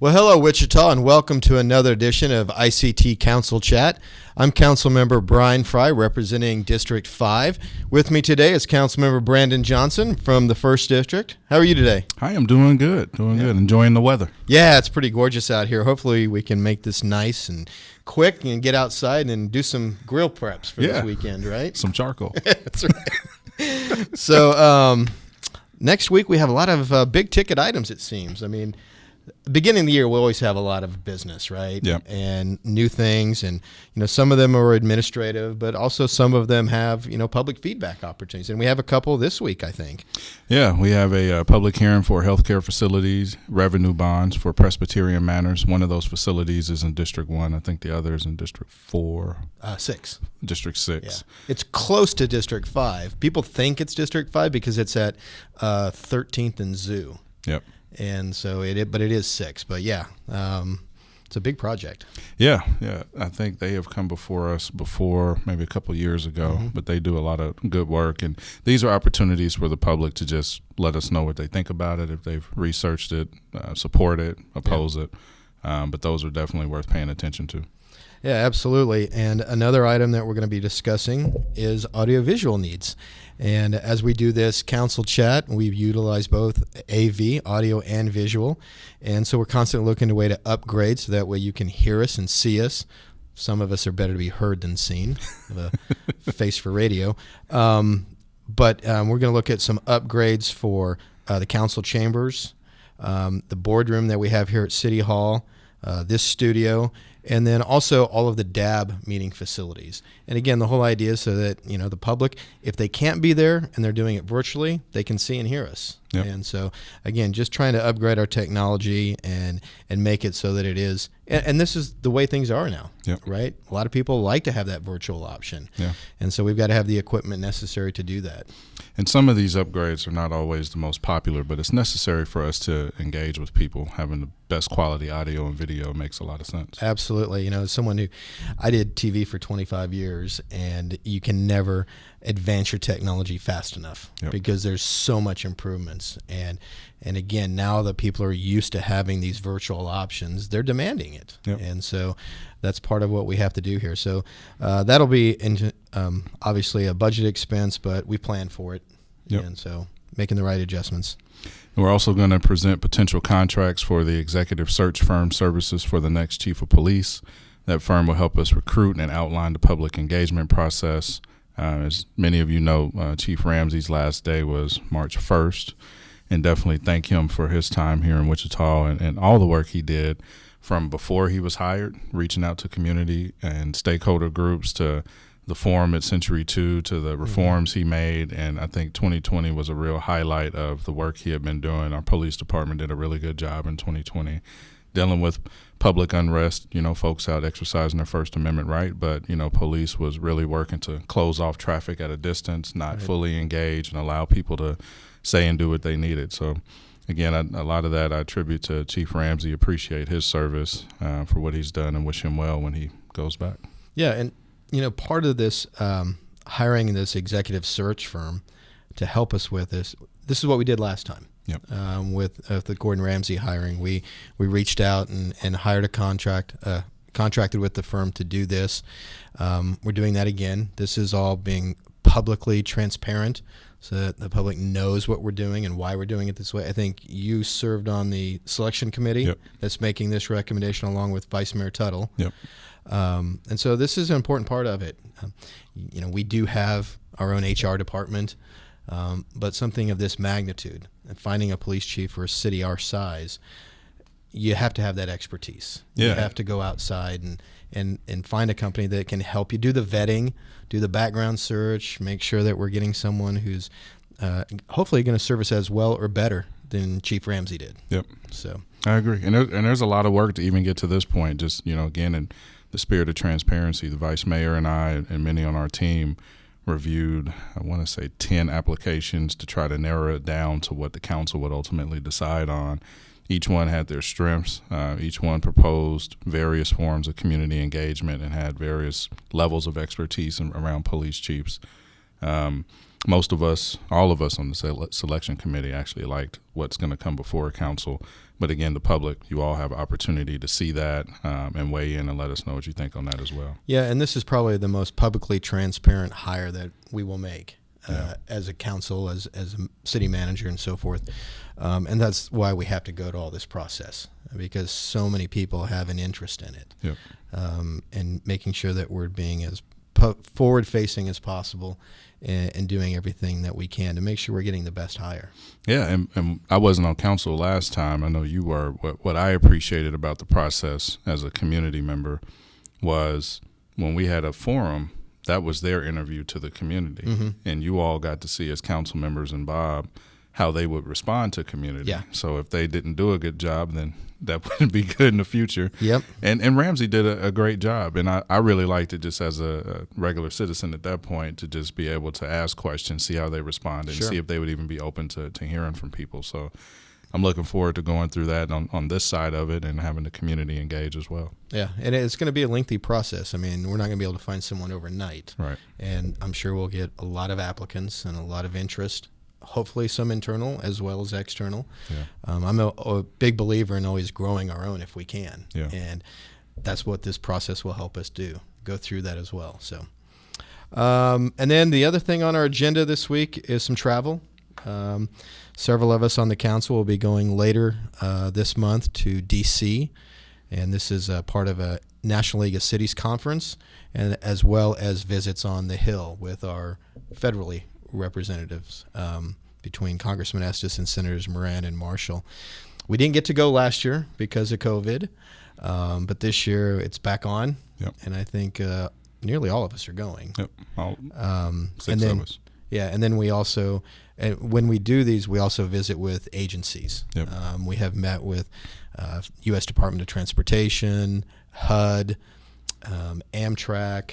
Well, hello, Wichita, and welcome to another edition of ICT Council Chat. I'm Councilmember Bryan Frye, representing District 5. With me today is Councilmember Brandon Johnson from the 1st District. How are you today? Hi, I'm doing good, enjoying the weather. Yeah, it's pretty gorgeous out here. Hopefully we can make this nice and quick and get outside and do some grill preps for this weekend, right? Some charcoal. That's right. So next week we have a lot of big-ticket items, it seems. I mean, beginning of the year, we always have a lot of business, right? Yeah. And new things, and some of them are administrative, but also some of them have public feedback opportunities, and we have a couple this week, I think. Yeah, we have a public hearing for healthcare facilities, revenue bonds for Presbyterian Manors. One of those facilities is in District 1. I think the other is in District 4. 6. District 6. Yeah. It's close to District 5. People think it's District 5 because it's at 13th and Zoo. Yep. And so it is 6, but yeah, it's a big project. Yeah. I think they have come before us maybe a couple of years ago, but they do a lot of good work. And these are opportunities for the public to just let us know what they think about it, if they've researched it, support it, oppose it. But those are definitely worth paying attention to. Yeah, absolutely. And another item that we're going to be discussing is audiovisual needs. And as we do this council chat, we've utilized both AV, audio and visual. And so we're constantly looking to way to upgrade so that way you can hear us and see us. Some of us are better to be heard than seen, have a face for radio. But we're going to look at some upgrades for the council chambers, the boardroom that we have here at City Hall, this studio, and then also all of the DAB meeting facilities. And again, the whole idea is so that the public, if they can't be there and they're doing it virtually, they can see and hear us. Yep. And so again, just trying to upgrade our technology and make it so that it is, and this is the way things are now. Yep. Right? A lot of people like to have that virtual option. Yeah. And so we've got to have the equipment necessary to do that. And some of these upgrades are not always the most popular, but it's necessary for us to engage with people. Having the best quality audio and video makes a lot of sense. Absolutely. As someone I did TV for 25 years, and you can never advance your technology fast enough. Yep. Because there's so much improvements. And again, now that people are used to having these virtual options, they're demanding it. Yep. And so that's part of what we have to do here. So that'll be obviously a budget expense, but we plan for it. Yep. And so making the right adjustments. We're also going to present potential contracts for the executive search firm services for the next chief of police. That firm will help us recruit and outline the public engagement process. As many of you know, Chief Ramsey's last day was March 1st, and definitely thank him for his time here in Wichita and all the work he did from before he was hired, reaching out to community and stakeholder groups, to the forum at Century 2, to the reforms he made. And I think 2020 was a real highlight of the work he had been doing. Our police department did a really good job in 2020 dealing with public unrest, folks out exercising their First Amendment right. But, police was really working to close off traffic at a distance, not fully engage, and allow people to say and do what they needed. So, again, a lot of that I attribute to Chief Ramsey. Appreciate his service for what he's done and wish him well when he goes back. Yeah, and part of this hiring this executive search firm to help us with this is what we did last time. Yep. With the Gordon Ramsay hiring, we reached out and hired a contracted with the firm to do this. We're doing that again. This is all being publicly transparent so that the public knows what we're doing and why we're doing it this way. I think you served on the selection committee that's making this recommendation along with Vice Mayor Tuttle. Yep. And so this is an important part of it. We do have our own HR department, but something of this magnitude, and finding a police chief for a city our size, you have to have that expertise. Yeah. You have to go outside and find a company that can help you do the vetting, do the background search, make sure that we're getting someone who's hopefully going to serve us as well or better than Chief Ramsey did. Yep. So I agree. And there's a lot of work to even get to this point. Just, again, in the spirit of transparency, the vice mayor and I and many on our team reviewed, I want to say 10 applications to try to narrow it down to what the council would ultimately decide on. Each one had their strengths. Each one proposed various forms of community engagement and had various levels of expertise around police chiefs. Most of us, all of us on the selection committee actually liked what's going to come before council. But again, the public, you all have opportunity to see that and weigh in and let us know what you think on that as well. Yeah, and this is probably the most publicly transparent hire that we will make as a council, as a city manager and so forth. And that's why we have to go to all this process, because so many people have an interest in it. Yep. And making sure that we're being as forward-facing as possible and doing everything that we can to make sure we're getting the best hire. Yeah, and I wasn't on council last time. I know you were. What I appreciated about the process as a community member was when we had a forum, that was their interview to the community. Mm-hmm. And you all got to see as council members and Bob how they would respond to community. Yeah. So if they didn't do a good job, then that wouldn't be good in the future. Yep. And Ramsey did a great job. And I really liked it just as a regular citizen at that point to just be able to ask questions, see how they responded, Sure. and see if they would even be open to hearing from people. So I'm looking forward to going through that on this side of it and having the community engage as well. Yeah, and it's going to be a lengthy process. I mean, we're not going to be able to find someone overnight. Right. And I'm sure we'll get a lot of applicants and a lot of interest, hopefully some internal as well as external. Yeah. I'm a big believer in always growing our own if we can. Yeah. And that's what this process will help us do, go through that as well. So, and then the other thing on our agenda this week is some travel. Several of us on the council will be going later this month to D.C., and this is part of a National League of Cities conference, and as well as visits on the Hill with our federally representatives between Congressman Estes and Senators Moran and Marshall. We didn't get to go last year because of COVID, but this year it's back on, Yep. and I think nearly all of us are going. Yep. Six of us. Yeah, and then we also, when we do these, we also visit with agencies. Yep. We have met with U.S. Department of Transportation, HUD, Amtrak,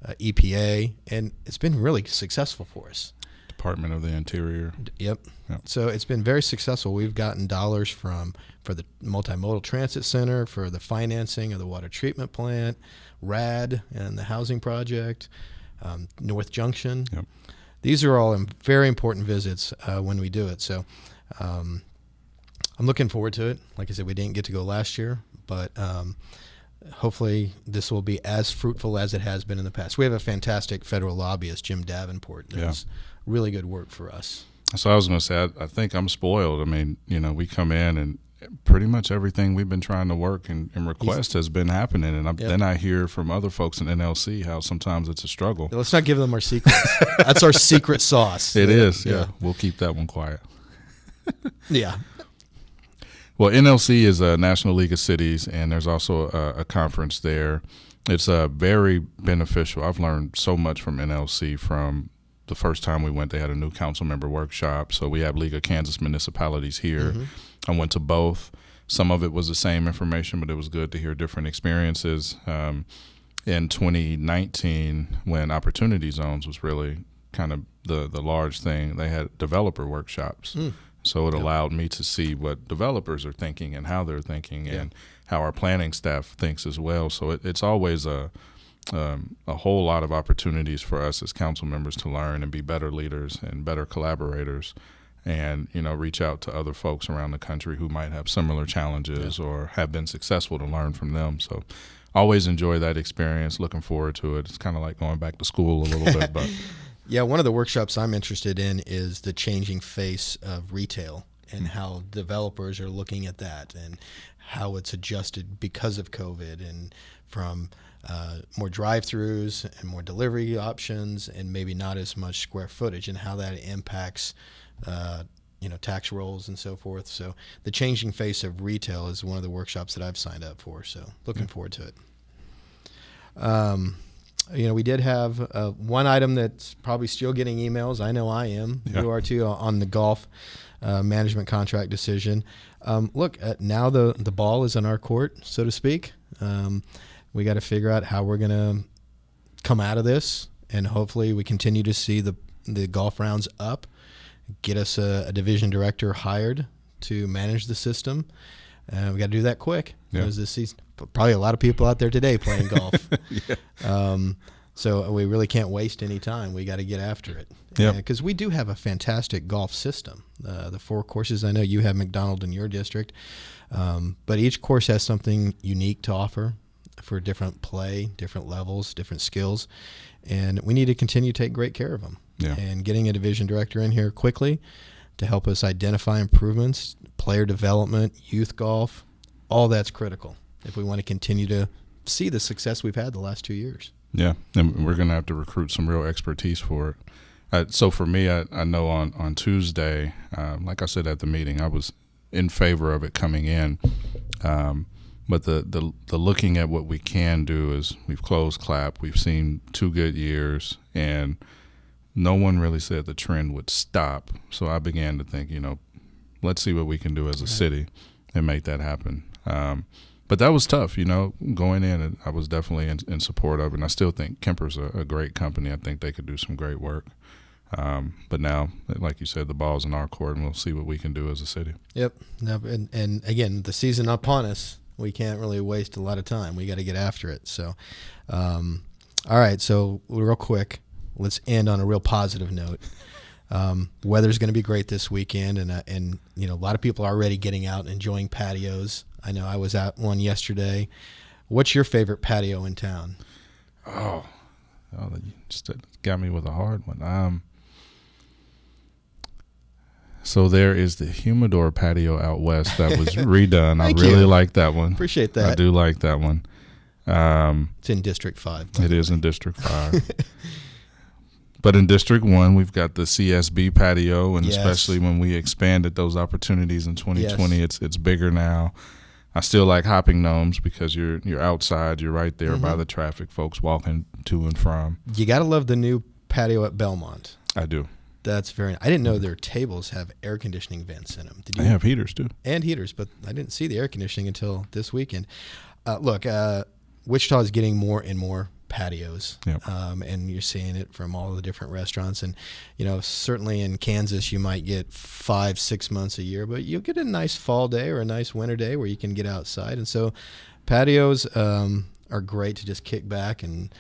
EPA, and it's been really successful for us. Department of the Interior. Yep. Yep. So it's been very successful. We've gotten dollars for the Multimodal Transit Center, for the financing of the water treatment plant, RAD and the housing project, North Junction. Yep. These are all very important visits when we do it. So I'm looking forward to it. Like I said, we didn't get to go last year, but hopefully this will be as fruitful as it has been in the past. We have a fantastic federal lobbyist, Jim Davenport, that does really good work for us. So I was going to say, I think I'm spoiled. I mean, we come in and pretty much everything we've been trying to work and request has been happening. And then I hear from other folks in NLC how sometimes it's a struggle. Let's not give them our secrets. That's our secret sauce. It is. Yeah. We'll keep that one quiet. Yeah. Well, NLC is a National League of Cities, and there's also a conference there. It's very beneficial. I've learned so much from NLC. From the first time we went, they had a new council member workshop. So we have League of Kansas Municipalities here. Mm-hmm. I went to both. Some of it was the same information, but it was good to hear different experiences. In 2019, when Opportunity Zones was really kind of the large thing, they had developer workshops. So it allowed me to see what developers are thinking and how they're thinking and how our planning staff thinks as well. So it's always a whole lot of opportunities for us as council members to learn and be better leaders and better collaborators, and reach out to other folks around the country who might have similar challenges or have been successful to learn from them. So always enjoy that experience. Looking forward to it. It's kind of like going back to school a little bit, but yeah, one of the workshops I'm interested in is the changing face of retail and how developers are looking at that and how it's adjusted because of COVID, and from more drive-throughs and more delivery options and maybe not as much square footage, and how that impacts tax rolls and so forth. So the changing face of retail is one of the workshops that I've signed up for. So looking forward to it. We did have one item that's probably still getting emails. I know I am. Yeah. You are too, on the golf management contract decision. Look, now the ball is in our court, so to speak. We got to figure out how we're going to come out of this, and hopefully we continue to see the golf rounds up, get us a division director hired to manage the system. We got to do that quick. Yeah. Because this season, probably a lot of people out there today playing golf. So we really can't waste any time. We got to get after it. Yep. Because we do have a fantastic golf system. The 4 courses, I know you have McDonald in your district, but each course has something unique to offer for different play, different levels, different skills, and we need to continue to take great care of them. Yeah. And getting a division director in here quickly to help us identify improvements, player development, youth golf, all that's critical if we want to continue to see the success we've had the last 2 years. Yeah, and we're going to have to recruit some real expertise for it. So for me, I know on Tuesday, like I said at the meeting, I was in favor of it coming in. But the looking at what we can do is we've closed CLAP. We've seen 2 good years, and no one really said the trend would stop. So I began to think, let's see what we can do as a city and make that happen. But that was tough, going in, and I was definitely in support of it. And I still think Kemper's a great company. I think they could do some great work. But now, like you said, the ball's in our court, and we'll see what we can do as a city. Yep. And again, the season upon us, we can't really waste a lot of time. We got to get after it. So, all right. So real quick, let's end on a real positive note. Weather's going to be great this weekend, and a lot of people are already getting out and enjoying patios. I know I was at one yesterday. What's your favorite patio in town? Oh, you just got me with a hard one. So there is the Humidor patio out west that was redone. I really like that one. Appreciate that. I do like that one. It's in District 5. It is in District 5. But in District 1, we've got the CSB patio, and especially when we expanded those opportunities in 2020, it's bigger now. I still like Hopping Gnomes because you're outside, you're right there by the traffic, folks walking to and from. You got to love the new patio at Belmont. I do. That's I didn't know their tables have air conditioning vents in them. Did you? They have heaters too. And heaters, but I didn't see the air conditioning until this weekend. Look, Wichita is getting more and more patios, and you're seeing it from all the different restaurants. And certainly in Kansas, you might get 5-6 months a year, but you'll get a nice fall day or a nice winter day where you can get outside. And so, patios are great to just kick back and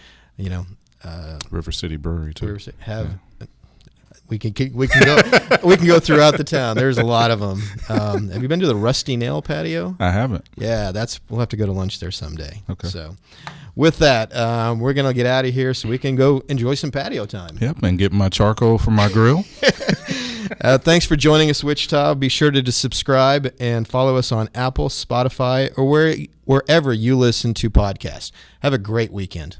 River City Brewery too. We can go throughout the town. There's a lot of them. Have you been to the Rusty Nail patio? I haven't. Yeah, we'll have to go to lunch there someday. Okay. So, with that, we're gonna get out of here so we can go enjoy some patio time. Yep, and get my charcoal from my grill. Thanks for joining us, Wichita. Be sure to subscribe and follow us on Apple, Spotify, or wherever you listen to podcasts. Have a great weekend.